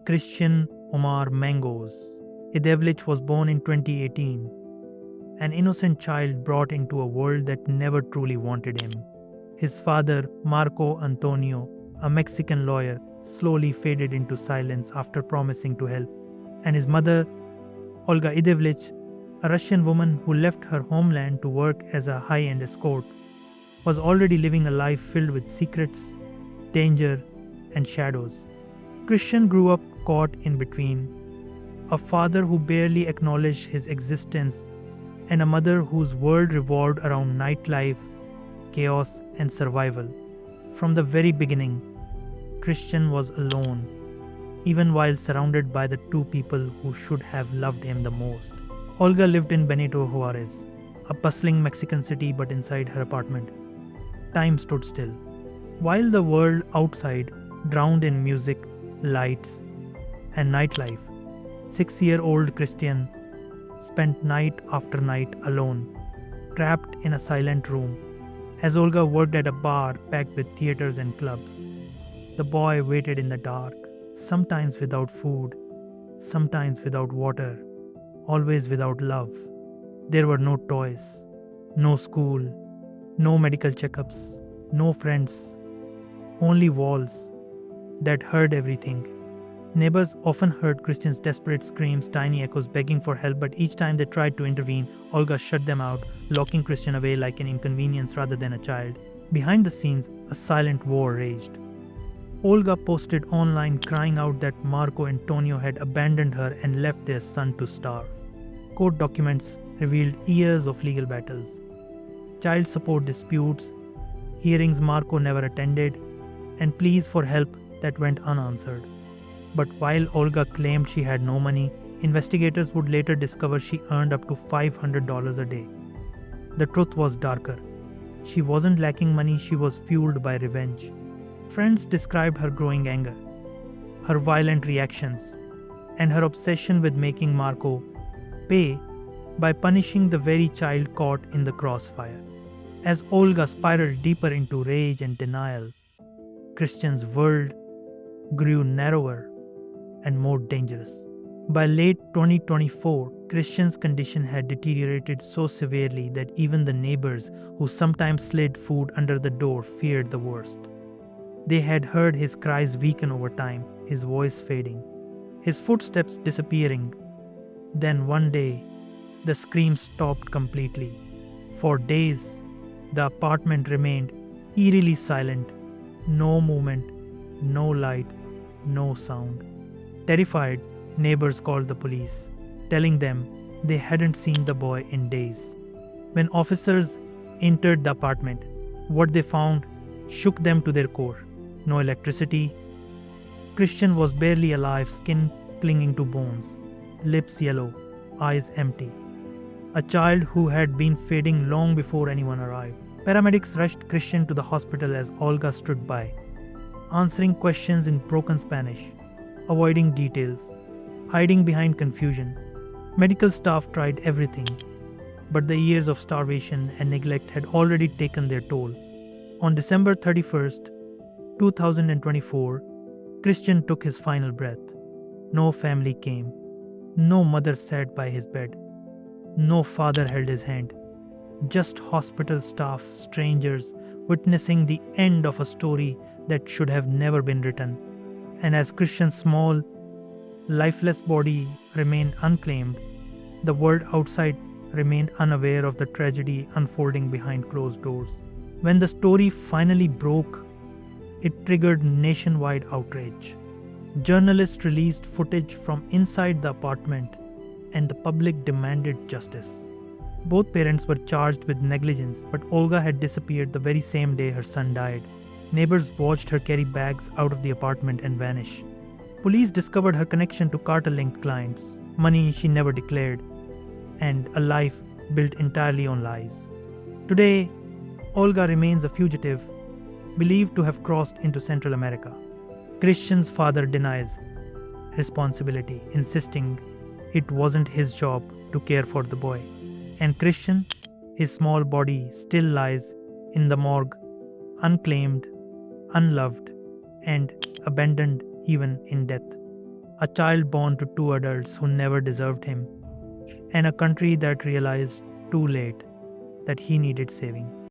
Christian Omar Mangos Idevlich was born in 2018, an innocent child brought into a world that never truly wanted him. His father, Marco Antonio, a Mexican lawyer, slowly faded into silence after promising to help, and his mother, Olga Idevlich, a Russian woman who left her homeland to work as a high end escort, was already living a life filled with secrets, danger, and shadows. Christian grew up caught in between, a father who barely acknowledged his existence, and a mother whose world revolved around nightlife, chaos, and survival. From the very beginning, Christian was alone, even while surrounded by the two people who should have loved him the most. Olga lived in Benito Juarez, a bustling Mexican city, but inside her apartment, time stood still. While the world outside drowned in music, lights, and nightlife, 6-year-old Christian spent night after night alone, trapped in a silent room. As Olga worked at a bar packed with theaters and clubs, the boy waited in the dark, sometimes without food, sometimes without water, always without love. There were no toys, no school, no medical checkups, no friends, only walls that heard everything. Neighbors often heard Christian's desperate screams, tiny echoes begging for help, but each time they tried to intervene, Olga shut them out, locking Christian away like an inconvenience rather than a child. Behind the scenes, a silent war raged. Olga posted online crying out that Marco Antonio had abandoned her and left their son to starve. Court documents revealed years of legal battles, child support disputes, hearings Marco never attended, and pleas for help that went unanswered. But while Olga claimed she had no money, investigators would later discover she earned up to $500 a day. The truth was darker. She wasn't lacking money, she was fueled by revenge. Friends described her growing anger, her violent reactions, and her obsession with making Marco pay by punishing the very child caught in the crossfire. As Olga spiraled deeper into rage and denial, Christian's world grew narrower and more dangerous. By late 2024, Christian's condition had deteriorated so severely that even the neighbors who sometimes slid food under the door feared the worst. They had heard his cries weaken over time, his voice fading, his footsteps disappearing. Then one day, the screams stopped completely. For days, the apartment remained eerily silent, no movement, no light, no sound. Terrified, neighbors called the police, telling them they hadn't seen the boy in days. When officers entered the apartment, what they found shook them to their core. No electricity. Christian was barely alive, skin clinging to bones, lips yellow, eyes empty. A child who had been fading long before anyone arrived. Paramedics rushed Christian to the hospital as Olga stood by, answering questions in broken Spanish, avoiding details, hiding behind confusion. Medical staff tried everything, but the years of starvation and neglect had already taken their toll. On December 31st, 2024, Christian took his final breath. No family came. No mother sat by his bed. No father held his hand. Just hospital staff, strangers, witnessing the end of a story that should have never been written. And as Christian's small, lifeless body remained unclaimed, the world outside remained unaware of the tragedy unfolding behind closed doors. When the story finally broke, it triggered nationwide outrage. Journalists released footage from inside the apartment, and the public demanded justice. Both parents were charged with negligence, but Olga had disappeared the very same day her son died. Neighbors watched her carry bags out of the apartment and vanish. Police discovered her connection to cartel-linked clients, money she never declared, and a life built entirely on lies. Today, Olga remains a fugitive, believed to have crossed into Central America. Christian's father denies responsibility, insisting it wasn't his job to care for the boy. And Christian, his small body still lies in the morgue, unclaimed, unloved, and abandoned even in death. a child born to two adults who never deserved him, and a country that realized too late that he needed saving.